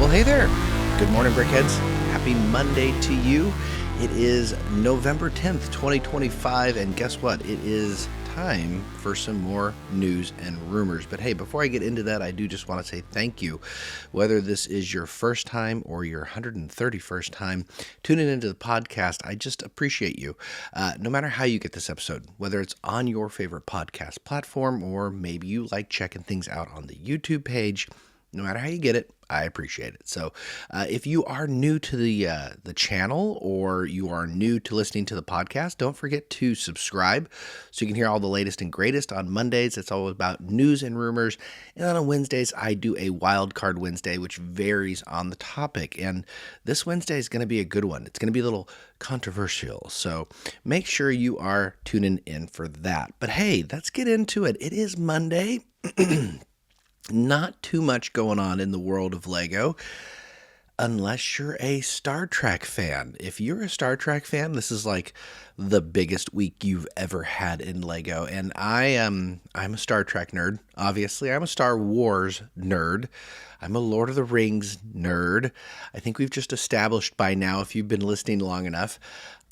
Well, hey there. Good morning, Brickheads. Happy Monday to you. It is November 10th, 2025, and guess what? It is time for some more news and rumors. But hey, before I get into that, I do just want to say thank you. Whether this is your first time or your 131st time tuning into the podcast, I just appreciate you. No matter how you get this episode, whether it's on your favorite podcast platform or maybe you like checking things out on the YouTube page, no matter how you get it, I appreciate it. So if you are new to the channel or you are new to listening to the podcast, don't forget to subscribe so you can hear all the latest and greatest. On Mondays, it's all about news and rumors. And on Wednesdays, I do a Wild Card Wednesday, which varies on the topic. And this Wednesday is going to be a good one. It's going to be a little controversial. So make sure you are tuning in for that. But hey, let's get into it. It is Monday. Not too much going on in the world of Lego, unless you're a Star Trek fan. If you're a Star Trek fan, this is like the biggest week you've ever had in Lego. And I'm a Star Trek nerd. Obviously, I'm a Star Wars nerd. I'm a Lord of the Rings nerd. I think we've just established by now, if you've been listening long enough,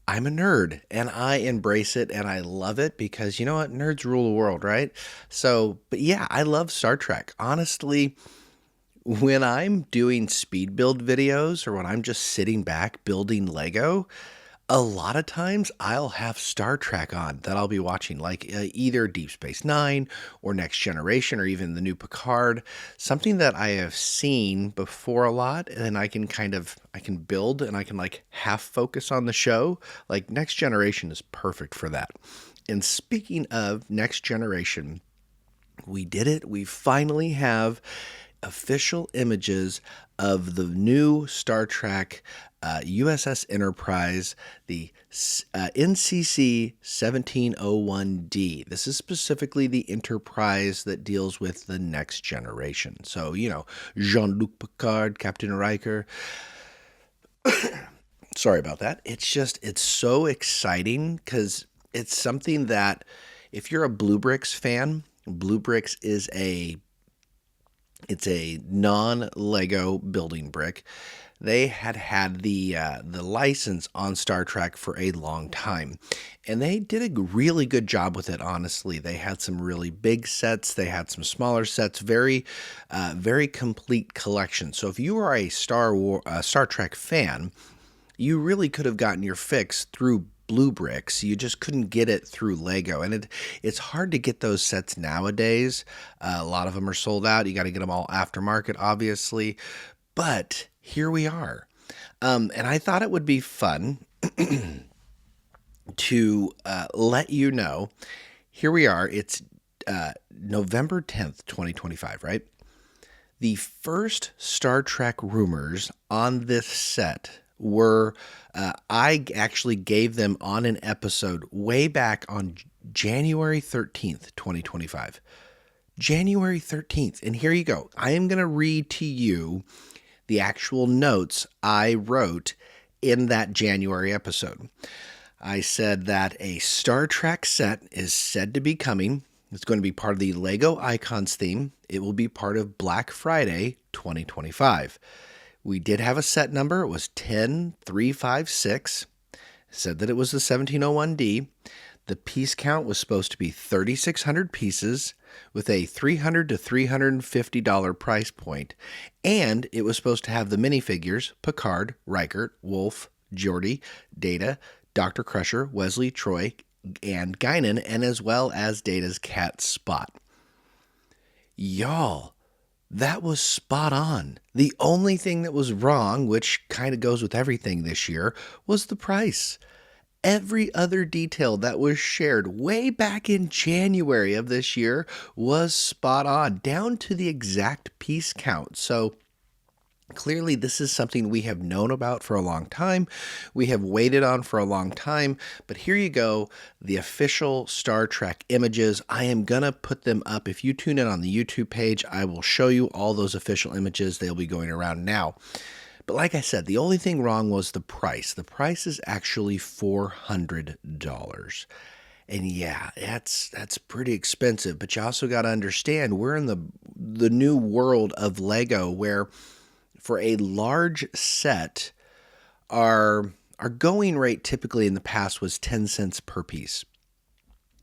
I'm a nerd and I embrace it and I love it because you know what? Nerds rule the world, right? So, but yeah, I love Star Trek. Honestly, when I'm doing speed build videos or when I'm just sitting back building Lego, a lot of times I'll have Star Trek on that I'll be watching, like either Deep Space Nine or Next Generation or even the new Picard, something that I have seen before a lot, and I can build and I can like half focus on the show. Like Next Generation is perfect for that. And speaking of Next Generation, we did it. We finally have official images of the new Star Trek USS Enterprise, the NCC 1701D. This is specifically the Enterprise that deals with the Next Generation. So, you know, Jean-Luc Picard, Captain Riker. Sorry about that. It's so exciting because it's something that if you're a Blue Bricks fan, Blue Bricks is it's a non-Lego building brick. They had the license on Star Trek for a long time, and they did a really good job with it. Honestly, they had some really big sets. They had some smaller sets. Very complete collection. So if you are a Star Trek fan, you really could have gotten your fix through Blue Bricks. You just couldn't get it through Lego, and it's hard to get those sets nowadays. A lot of them are sold out. You got to get them all aftermarket, obviously, but here we are. And I thought it would be fun to let you know. Here we are. It's November 10th, 2025, right? The first Star Trek rumors on this set were, I actually gave them on an episode way back on January 13th, 2025. January 13th. And here you go. I am going to read to you the actual notes I wrote in that January episode. I said that a Star Trek set is said to be coming. It's going to be part of the Lego Icons theme. It will be part of Black Friday 2025. We did have a set number. It was 10356. Said that it was the 1701D. The piece count was supposed to be 3,600 pieces with a $300 to $350 price point. And it was supposed to have the minifigures, Picard, Riker, Wolf, Geordi, Data, Dr. Crusher, Wesley, Troy, and Guinan, and as well as Data's cat Spot. Y'all, that was spot on. The only thing that was wrong, which kind of goes with everything this year, was the price. Every other detail that was shared way back in January of this year was spot on, down to the exact piece count. So clearly, this is something we have known about for a long time. We have waited on for a long time. But here you go, the official Star Trek images. I am going to put them up. If you tune in on the YouTube page, I will show you all those official images. They'll be going around now. But like I said, the only thing wrong was the price. The price is actually $400. And yeah, that's pretty expensive. But you also got to understand, we're in the new world of Lego where for a large set, our going rate typically in the past was 10 cents per piece.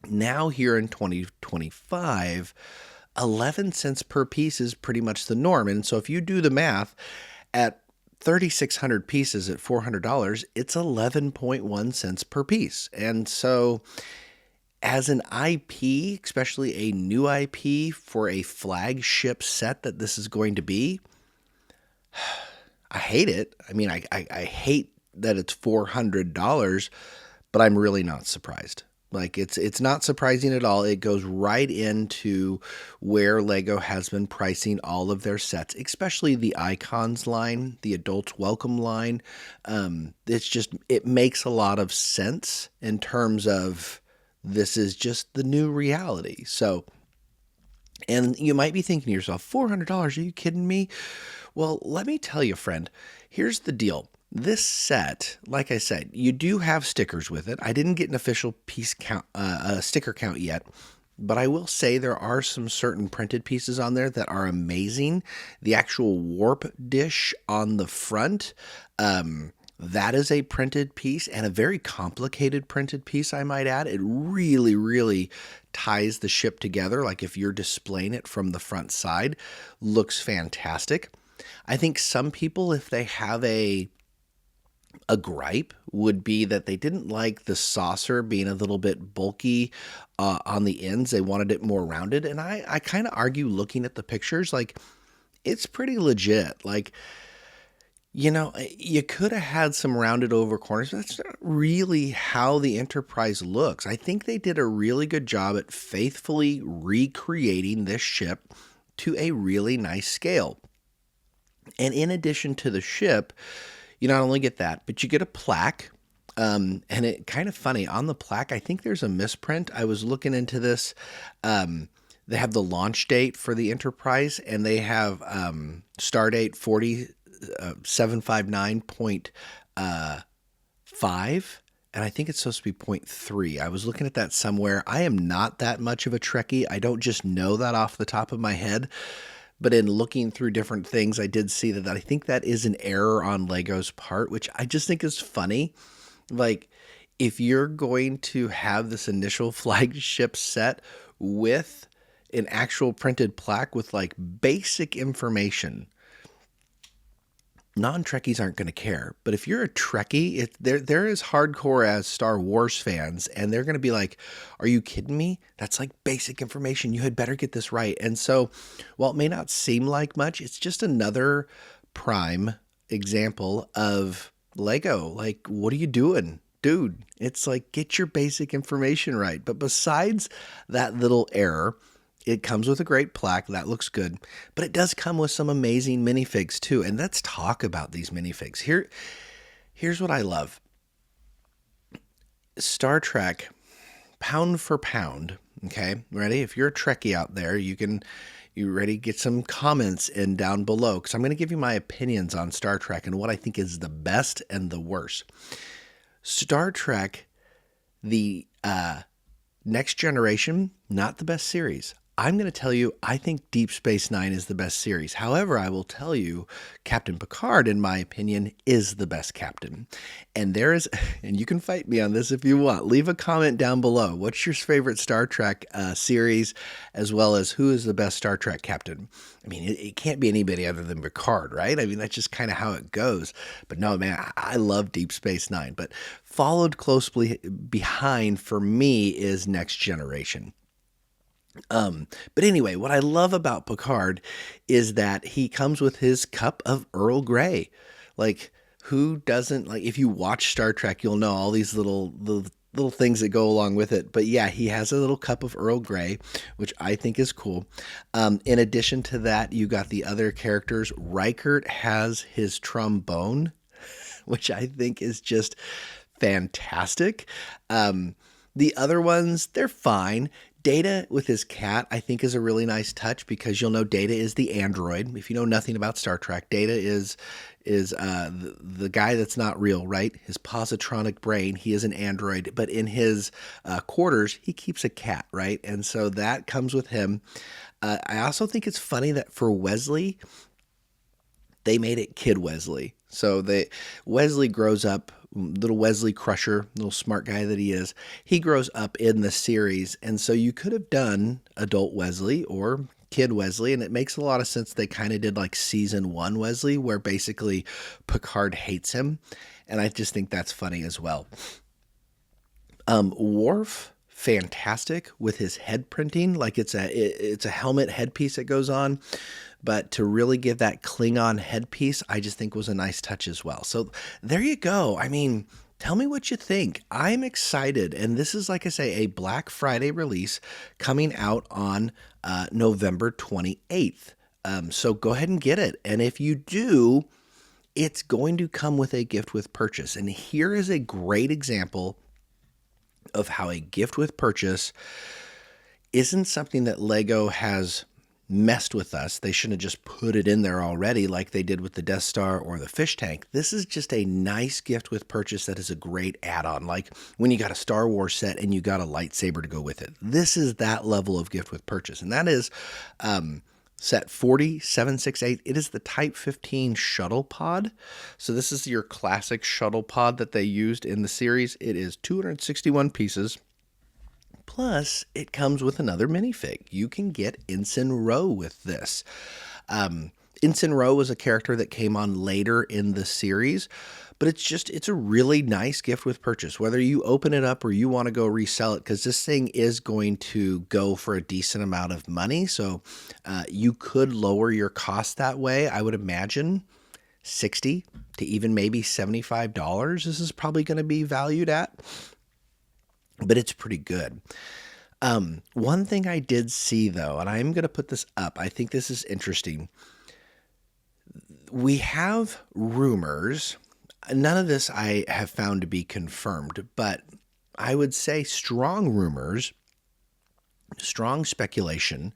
Now here in 2025, 11 cents per piece is pretty much the norm. And so if you do the math at 3,600 pieces at $400, it's 11.1 cents per piece. And so as an IP, especially a new IP for a flagship set that this is going to be, I hate it. I mean, I hate that it's $400, but I'm really not surprised. Like it's not surprising at all. It goes right into where Lego has been pricing all of their sets, especially the Icons line, the Adults Welcome line. It makes a lot of sense in terms of this is just the new reality. So, and you might be thinking to yourself, $400, are you kidding me? Well, let me tell you, friend, here's the deal. This set, like I said, you do have stickers with it. I didn't get an official piece count, sticker count yet, but I will say there are some certain printed pieces on there that are amazing. The actual warp dish on the front, that is a printed piece, and a very complicated printed piece, I might add. It really, really ties the ship together. Like if you're displaying it from the front side, looks fantastic. I think some people, if they have a gripe, would be that they didn't like the saucer being a little bit bulky on the ends. They wanted it more rounded. And I kind of argue, looking at the pictures, like it's pretty legit. Like, you know, you could have had some rounded over corners, but that's not really how the Enterprise looks. I think they did a really good job at faithfully recreating this ship to a really nice scale. And in addition to the ship, you not only get that, but you get a plaque. And it kind of funny, on the plaque, I think there's a misprint. I was looking into this. They have the launch date for the Enterprise, and they have stardate 4759.5, and I think it's supposed to be 0.3. I was looking at that somewhere. I am not that much of a Trekkie. I don't just know that off the top of my head. But in looking through different things, I did see that I think that is an error on Lego's part, which I just think is funny. Like, if you're going to have this initial flagship set with an actual printed plaque with like basic information, non-Trekkies aren't going to care. But if you're a Trekkie, they're as hardcore as Star Wars fans, and they're going to be like, are you kidding me? That's like basic information. You had better get this right. And so while it may not seem like much, it's just another prime example of Lego. Like, what are you doing? Dude, it's like, get your basic information right. But besides that little error, it comes with a great plaque. That looks good. But it does come with some amazing minifigs too. And let's talk about these minifigs. Here's what I love. Star Trek, pound for pound. Okay, ready? If you're a Trekkie out there, you ready? Get some comments in down below, because I'm going to give you my opinions on Star Trek and what I think is the best and the worst. Star Trek, the Next Generation, not the best series. I'm going to tell you, I think Deep Space Nine is the best series. However, I will tell you, Captain Picard, in my opinion, is the best captain. And and you can fight me on this if you want. Leave a comment down below. What's your favorite Star Trek series, as well as who is the best Star Trek captain? I mean, it can't be anybody other than Picard, right? I mean, that's just kind of how it goes. But no, man, I love Deep Space Nine. But followed closely behind for me is Next Generation. But anyway, what I love about Picard is that he comes with his cup of Earl Grey. Like, who doesn't? Like, if you watch Star Trek, you'll know all these little things that go along with it. But yeah, he has a little cup of Earl Grey, which I think is cool. In addition to that, you got the other characters. Riker has his trombone, which I think is just fantastic. The other ones, they're fine. Data with his cat, I think, is a really nice touch, because you'll know Data is the android. If you know nothing about Star Trek, Data is the guy that's not real, right? His positronic brain. He is an android, but in his quarters, he keeps a cat, right? And so that comes with him. I also think it's funny that for Wesley, they made it Kid Wesley. So Wesley grows up, little Wesley Crusher, little smart guy that he is. He grows up in the series, and so you could have done adult Wesley or Kid Wesley, and it makes a lot of sense. They kind of did like season 1 Wesley, where basically Picard hates him, and I just think that's funny as well. Worf, fantastic with his head printing, like it's a helmet headpiece that goes on. But to really give that Klingon headpiece, I just think was a nice touch as well. So there you go. I mean, tell me what you think. I'm excited. And this is, like I say, a Black Friday release coming out on November 28th. So go ahead and get it. And if you do, it's going to come with a gift with purchase. And here is a great example of how a gift with purchase isn't something that Lego has messed with us. They shouldn't have just put it in there already like they did with the Death Star or the fish tank. This is just a nice gift with purchase that is a great add-on, like when you got a Star Wars set and you got a lightsaber to go with it. This is that level of gift with purchase, and that is set 40768. It is the Type 15 shuttle pod. So this is your classic shuttle pod that they used in the series. It is 261 pieces. Plus, it comes with another minifig. You can get Ensign Ro with this. Ensign Ro was a character that came on later in the series, but it's a really nice gift with purchase, whether you open it up or you want to go resell it, because this thing is going to go for a decent amount of money. So you could lower your cost that way. I would imagine $60 to even maybe $75. This is probably going to be valued at. But it's pretty good. One thing I did see, though, and I'm going to put this up. I think this is interesting. We have rumors. None of this I have found to be confirmed, but I would say strong rumors, strong speculation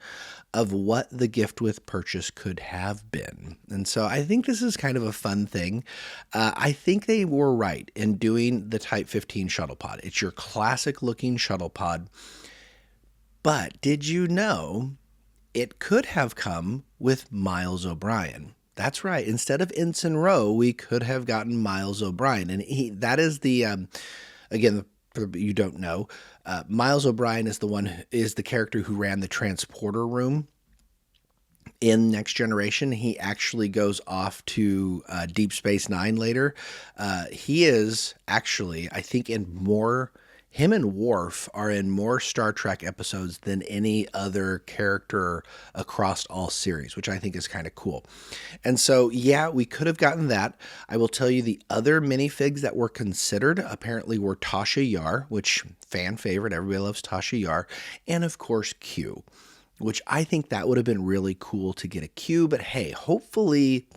of what the gift with purchase could have been. And so I think this is kind of a fun thing. I think they were right in doing the Type 15 shuttle pod. It's your classic looking shuttle pod. But did you know it could have come with Miles O'Brien? That's right. Instead of Ensign Ro, we could have gotten Miles O'Brien. And that is the, again, you don't know, Miles O'Brien is the character who ran the transporter room in Next Generation. He actually goes off to Deep Space Nine later. He is actually, I think, him and Worf are in more Star Trek episodes than any other character across all series, which I think is kind of cool. And so, yeah, we could have gotten that. I will tell you the other minifigs that were considered apparently were Tasha Yar, which fan favorite, everybody loves Tasha Yar, and of course Q, which I think that would have been really cool to get a Q. But hey, hopefully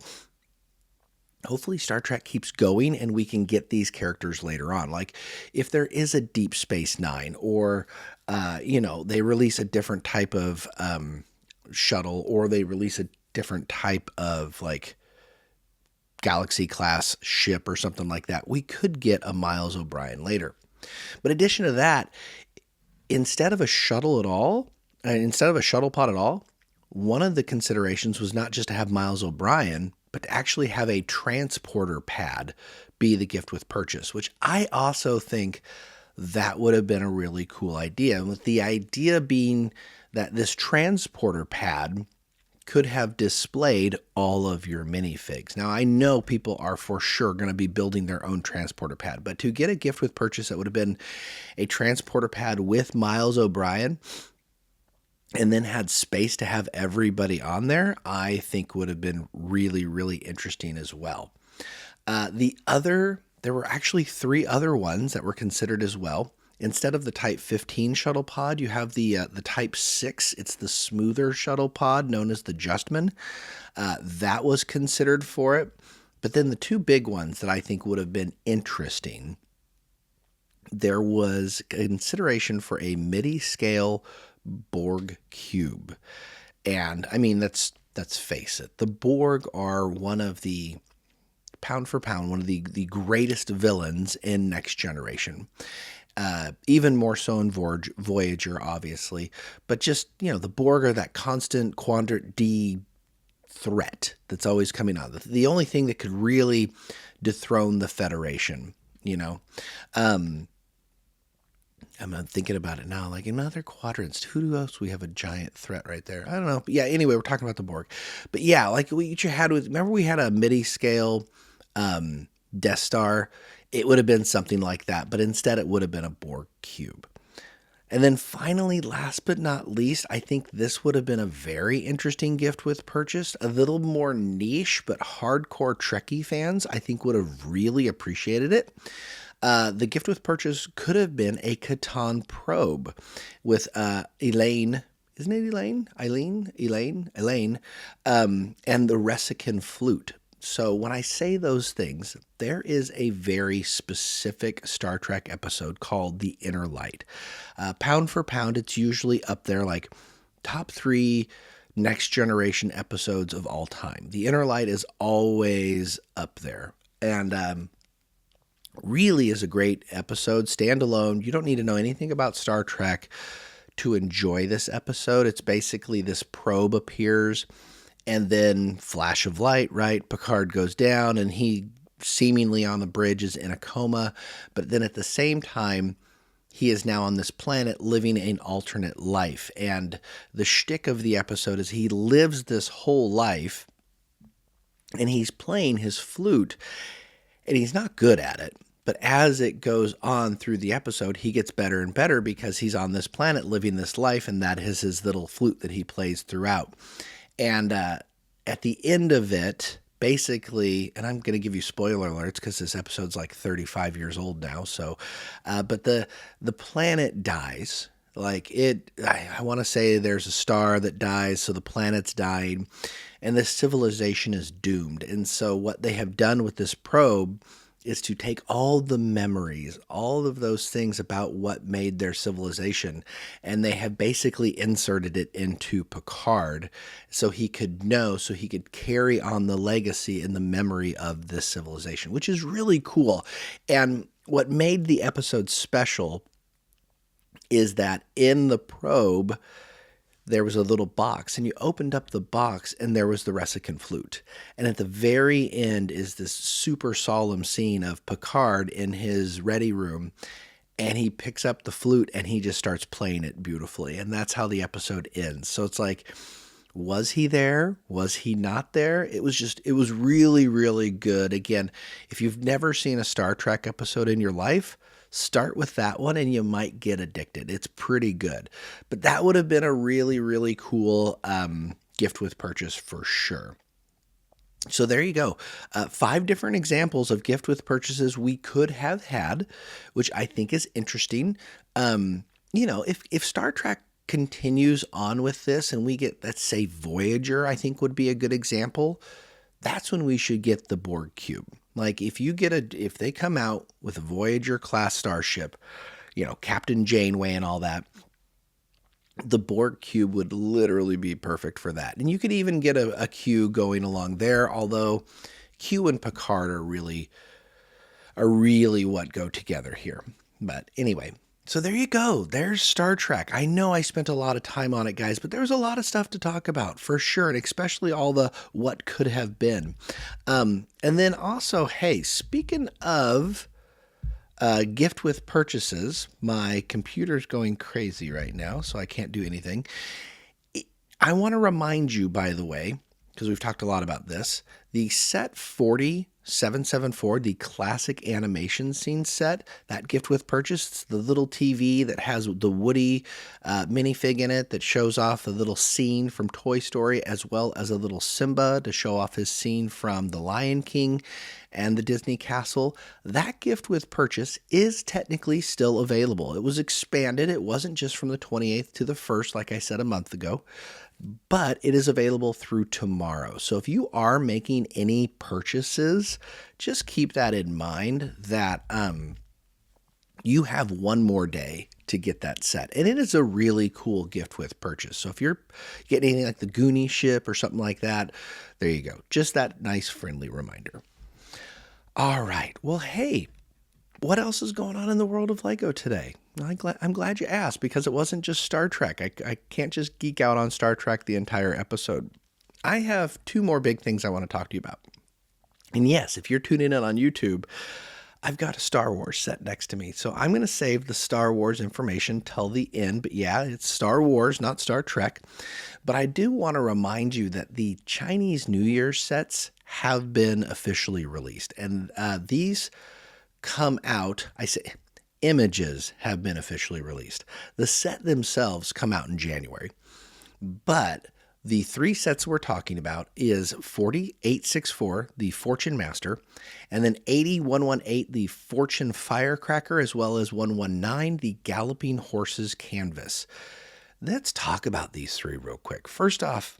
Star Trek keeps going and we can get these characters later on. Like if there is a Deep Space Nine or, they release a different type of shuttle, or they release a different type of like Galaxy class ship or something like that, we could get a Miles O'Brien later. But in addition to that, instead of a shuttle pod at all, one of the considerations was not just to have Miles O'Brien, but to actually have a transporter pad be the gift with purchase, which I also think that would have been a really cool idea. And with the idea being that this transporter pad could have displayed all of your minifigs. Now, I know people are for sure going to be building their own transporter pad, but to get a gift with purchase that would have been a transporter pad with Miles O'Brien and then had space to have everybody on there, I think would have been really, really interesting as well. There were actually 3 other ones that were considered as well. Instead of the Type 15 shuttle pod, you have the Type 6. It's the smoother shuttle pod known as the Justman. That was considered for it. But then the 2 big ones that I think would have been interesting, there was consideration for a MIDI-scale Borg cube. And I mean, let's face it, the Borg are one of the, pound for pound, one of the greatest villains in Next Generation. Even more so in Voyager, obviously. But just, the Borg are that constant quadrant D threat that's always coming on. The only thing that could really dethrone the Federation, I'm thinking about it now, like in other quadrants, who else we have a giant threat right there? I don't know. But yeah, anyway, we're talking about the Borg. But yeah, like remember we had a midi scale Death Star? It would have been something like that, but instead it would have been a Borg cube. And then finally, last but not least, I think this would have been a very interesting gift with purchase. A little more niche, but hardcore Trekkie fans, I think, would have really appreciated it. The gift with purchase could have been a Catan probe with Elaine. Isn't it Elaine? Elaine. And the Resican flute. So when I say those things, there is a very specific Star Trek episode called The Inner Light. Pound for pound, it's usually up there like top 3 Next Generation episodes of all time. The Inner Light is always up there. And really is a great episode, standalone. You don't need to know anything about Star Trek to enjoy this episode. It's basically this probe appears, and then flash of light, right? Picard goes down, and he seemingly on the bridge is in a coma. But then at the same time, he is now on this planet living an alternate life. And the shtick of the episode is he lives this whole life, and he's playing his flute, and he's not good at it. But as it goes on through the episode, he gets better and better because he's on this planet living this life, and that is his little flute that he plays throughout. And at the end of it, basically, and I'm going to give you spoiler alerts because this episode's like 35 years old now. So, but the planet dies. Like I want to say there's a star that dies, so the planet's died, and this civilization is doomed. And so what they have done with this probe is to take all the memories, all of those things about what made their civilization, and they have basically inserted it into Picard so he could know, so he could carry on the legacy and the memory of this civilization, which is really cool. And what made the episode special is that in the probe, there was a little box, and you opened up the box, and there was the Resican flute. And at the very end is this super solemn scene of Picard in his ready room, and he picks up the flute, and he just starts playing it beautifully. And that's how the episode ends. So it's like, was he there? Was he not there? It was really, really good. Again, if you've never seen a Star Trek episode in your life, start with that one and you might get addicted. It's pretty good. But that would have been a really, really cool gift with purchase for sure. So there you go. 5 different examples of gift with purchases we could have had, which I think is interesting. If Star Trek continues on with this and we get, let's say, Voyager, I think would be a good example. That's when we should get the Borg cube. Like if they come out with a Voyager class starship, Captain Janeway and all that, the Borg cube would literally be perfect for that. And you could even get a Q going along there, although Q and Picard are really what go together here. But anyway, so there you go. There's Star Trek. I know I spent a lot of time on it, guys, but there's a lot of stuff to talk about for sure, and especially all the what could have been. And then also, hey, speaking of gift with purchases, my computer's going crazy right now, so I can't do anything. I want to remind you, by the way, because we've talked a lot about this, the set 40774, the classic animation scene set, that gift with purchase, it's the little TV that has the Woody minifig in it that shows off a little scene from Toy Story, as well as a little Simba to show off his scene from The Lion King and the Disney Castle. That gift with purchase is technically still available. It was expanded. It wasn't just from the 28th to the 1st, like I said a month ago, but it is available through tomorrow. So if you are making any purchases, just keep that in mind that you have one more day to get that set. And it is a really cool gift with purchase. So if you're getting anything like the Goonie ship or something like that, there you go. Just that nice friendly reminder. All right. Well, hey, what else is going on in the world of Lego today? I'm glad you asked, because it wasn't just Star Trek. I can't just geek out on Star Trek the entire episode. I have two more big things I want to talk to you about. And yes, if you're tuning in on YouTube, I've got a Star Wars set next to me. So I'm going to save the Star Wars information till the end. But yeah, it's Star Wars, not Star Trek. But I do want to remind you that the Chinese New Year sets have been officially released. And these come out, I say, images have been officially released. The set themselves come out in January. But the three sets we're talking about is 40864, the Fortune Master, and then 80118, the Fortune Firecracker, as well as 119, the Galloping Horses Canvas. Let's talk about these three real quick. First off,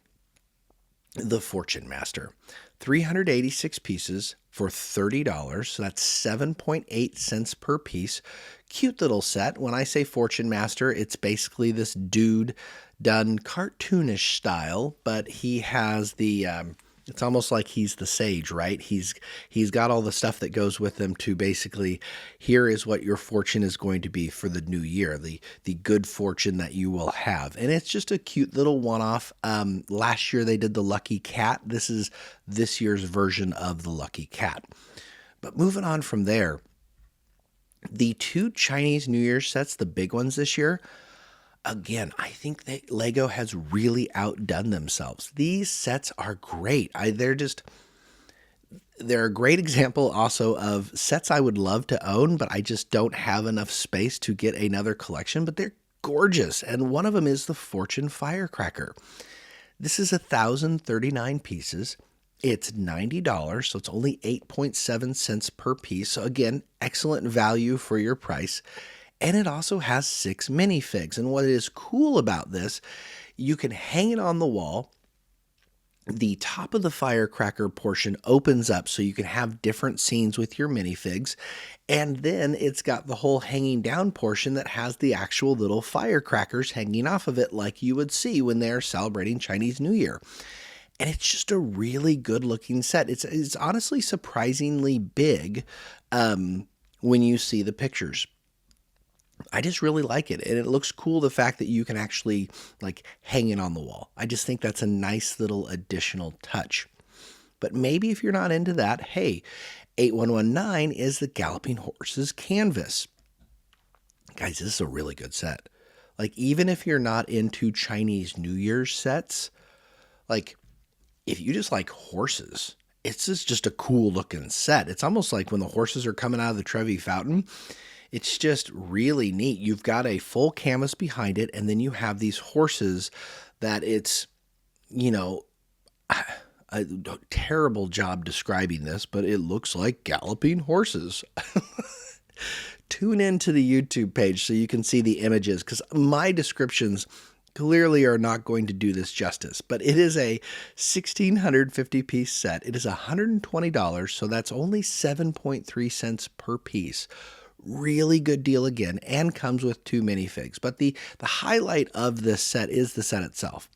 the Fortune Master, 386 pieces for $30. So that's 7.8 cents per piece. Cute little set. When I say Fortune Master, it's basically this dude done cartoonish style, but he has the it's almost like he's the sage, right? He's got all the stuff that goes with him to basically, here is what your fortune is going to be for the new year, the good fortune that you will have. And it's just a cute little one-off. Last year they did the Lucky Cat. This is this year's version of the Lucky Cat. But moving on from there, the two Chinese New Year sets, the big ones this year, again, I think that Lego has really outdone themselves. These sets are great. They're a great example also of sets I would love to own, but I just don't have enough space to get another collection, but they're gorgeous. And one of them is the Fortune Firecracker. This is 1,039 pieces. It's $90, so it's only 8.7 cents per piece. So again, excellent value for your price. And it also has 6 minifigs. And what is cool about this, you can hang it on the wall. The top of the firecracker portion opens up so you can have different scenes with your minifigs. And then it's got the whole hanging down portion that has the actual little firecrackers hanging off of it like you would see when they're celebrating Chinese New Year. And it's just a really good looking set. It's honestly surprisingly big when you see the pictures. I just really like it, and it looks cool, the fact that you can actually like hang it on the wall. I just think that's a nice little additional touch. But maybe if you're not into that, hey, 8119 is the Galloping Horses Canvas. Guys, this is a really good set. Like, even if you're not into Chinese New Year's sets, like, if you just like horses, it's just a cool looking set. It's almost like when the horses are coming out of the Trevi Fountain. It's just really neat. You've got a full canvas behind it, and then you have these horses that it's, a terrible job describing this, but it looks like galloping horses. Tune into the YouTube page so you can see the images, because my descriptions clearly are not going to do this justice. But it is a 1,650 piece set. It is $120, so that's only 7.3 cents per piece. Really good deal again, and comes with 2 minifigs. But the highlight of this set is the set itself.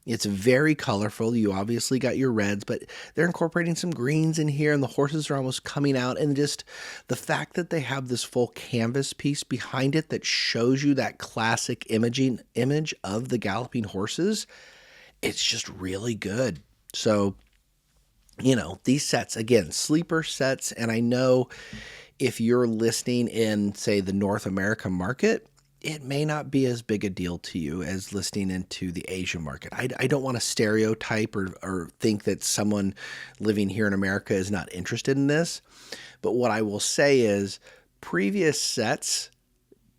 It's very colorful. You obviously got your reds, but they're incorporating some greens in here, and the horses are almost coming out. And just the fact that they have this full canvas piece behind it that shows you that classic image of the galloping horses, it's just really good. So, these sets, again, sleeper sets, and I know if you're listening in, say, the North America market, it may not be as big a deal to you as listening into the Asian market. I don't want to stereotype or think that someone living here in America is not interested in this. But what I will say is previous sets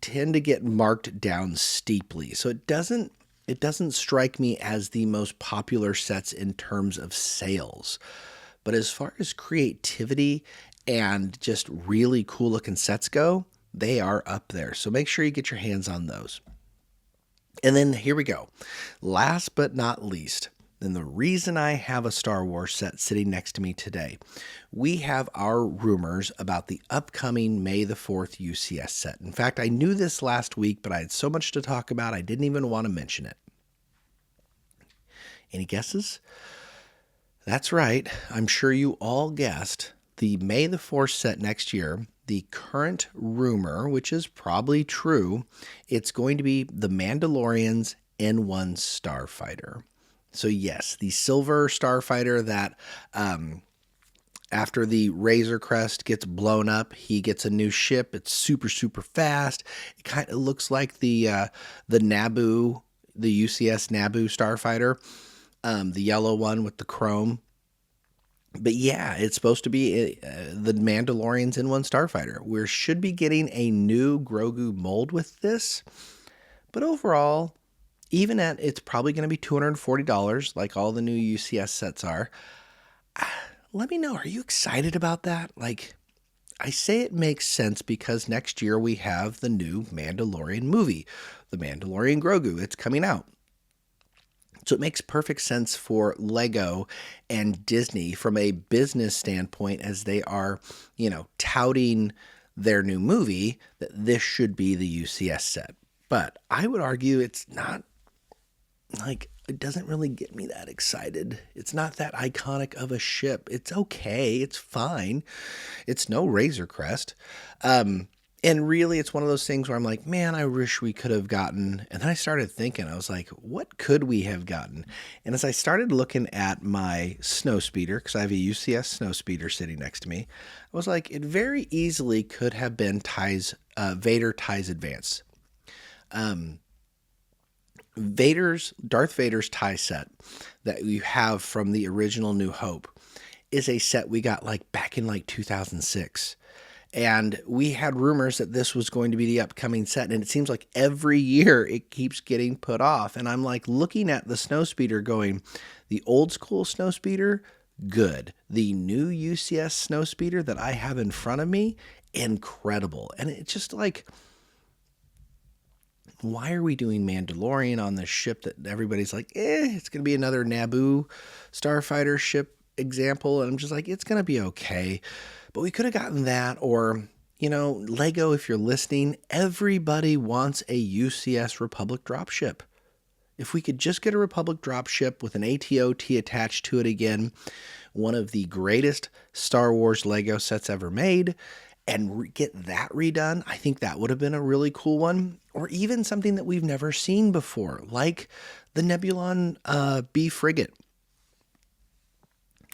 tend to get marked down steeply. So it doesn't strike me as the most popular sets in terms of sales. But as far as creativity and just really cool looking sets go, they are up there. So make sure you get your hands on those. And then here we go. Last but not least, and the reason I have a Star Wars set sitting next to me today, we have our rumors about the upcoming May the 4th UCS set. In fact, I knew this last week, but I had so much to talk about, I didn't even want to mention it. Any guesses? That's right. I'm sure you all guessed. The May the 4th set next year, the current rumor, which is probably true, it's going to be the Mandalorian's N1 Starfighter. So yes, the silver starfighter that after the Razor Crest gets blown up, he gets a new ship. It's super, super fast. It kind of looks like the Naboo, the UCS Naboo starfighter, the yellow one with the chrome. But yeah, it's supposed to be the Mandalorian's in one starfighter. We should be getting a new Grogu mold with this. But overall, even at it's probably going to be $240 like all the new UCS sets are. Let me know, are you excited about that? Like, I say it makes sense because next year we have the new Mandalorian movie, The Mandalorian Grogu. It's coming out. So it makes perfect sense for Lego and Disney from a business standpoint as they are, touting their new movie that this should be the UCS set. But I would argue it's not it doesn't really get me that excited. It's not that iconic of a ship. It's okay. It's fine. It's no Razor Crest. And really, it's one of those things where I'm like, man, I wish we could have gotten. And then I started thinking, I was like, what could we have gotten? And as I started looking at my snow speeder, because I have a UCS snow speeder sitting next to me, I was like, it very easily could have been Vader Ties Advance. Darth Vader's tie set that you have from the original New Hope is a set we got back in 2006. And we had rumors that this was going to be the upcoming set. And it seems like every year it keeps getting put off. And I'm looking at the snowspeeder going, the old school snowspeeder, good. The new UCS snowspeeder that I have in front of me, incredible. And it's just why are we doing Mandalorian on this ship that everybody's it's going to be another Naboo starfighter ship example? And I'm just it's going to be okay. But we could have gotten that, or, Lego, if you're listening, everybody wants a UCS Republic dropship. If we could just get a Republic dropship with an ATOT attached to it again, one of the greatest Star Wars Lego sets ever made, and get that redone, I think that would have been a really cool one. Or even something that we've never seen before, like the Nebulon B frigate.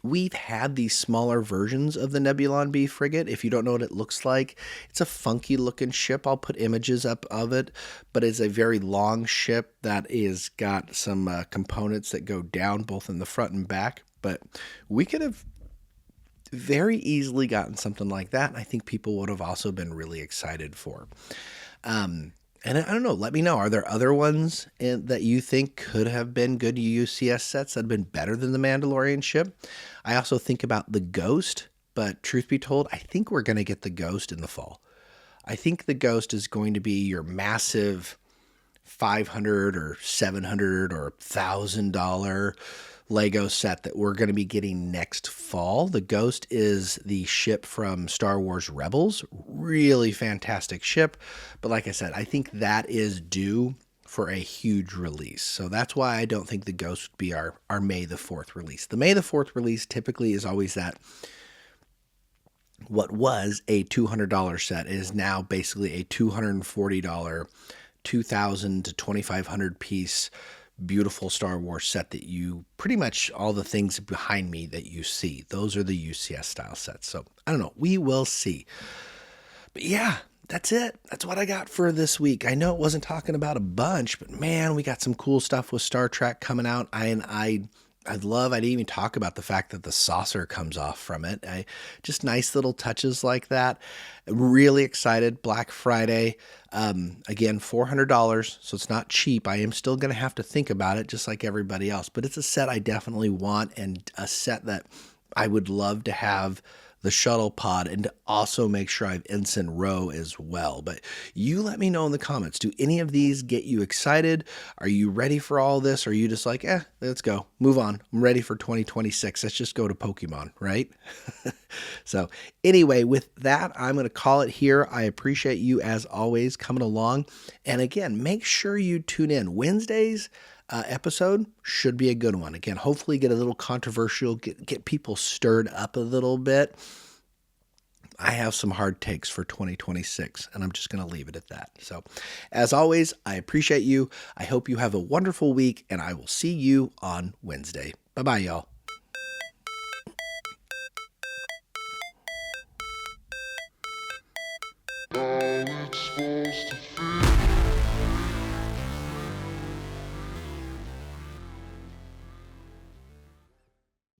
We've had these smaller versions of the Nebulon B frigate. If you don't know what it looks like, it's a funky looking ship. I'll put images up of it, but it's a very long ship that is got some components that go down both in the front and back. But we could have very easily gotten something like that, and I think people would have also been really excited for. And I don't know, let me know, are there other ones that you think could have been good UCS sets that have been better than the Mandalorian ship? I also think about the Ghost, but truth be told, I think we're going to get the Ghost in the fall. I think the Ghost is going to be your massive $500 or $700 or $1,000 Lego set that we're going to be getting next fall. The Ghost is the ship from Star Wars Rebels. Really fantastic ship. But like I said, I think that is due for a huge release. So that's why I don't think the Ghost would be our May the 4th release. The May the 4th release typically is always that what was a $200 set is now basically a $240, 2,000 to 2,500 piece beautiful Star Wars set that you pretty much all the things behind me that you see. Those are the UCS style sets. So I don't know. We will see. But yeah, that's it. That's what I got for this week. I know it wasn't talking about a bunch, but man, we got some cool stuff with Star Trek coming out. I didn't even talk about the fact that the saucer comes off from it. Just nice little touches like that. Really excited. Black Friday. Again, $400. So it's not cheap. I am still going to have to think about it just like everybody else, but it's a set I definitely want and a set that I would love to have the shuttle pod and to also make sure I have Ensign Row as well. But you let me know in the comments. Do any of these get you excited? Are you ready for all this? Or are you just let's go, move on. I'm ready for 2026. Let's just go to Pokemon, right? So anyway, with that, I'm going to call it here. I appreciate you as always coming along. And again, make sure you tune in Wednesdays. Episode should be a good one. Again, hopefully get a little controversial, get people stirred up a little bit. I have some hard takes for 2026, and I'm just going to leave it at that. So, as always, I appreciate you. I hope you have a wonderful week, and I will see you on Wednesday. Bye-bye, y'all.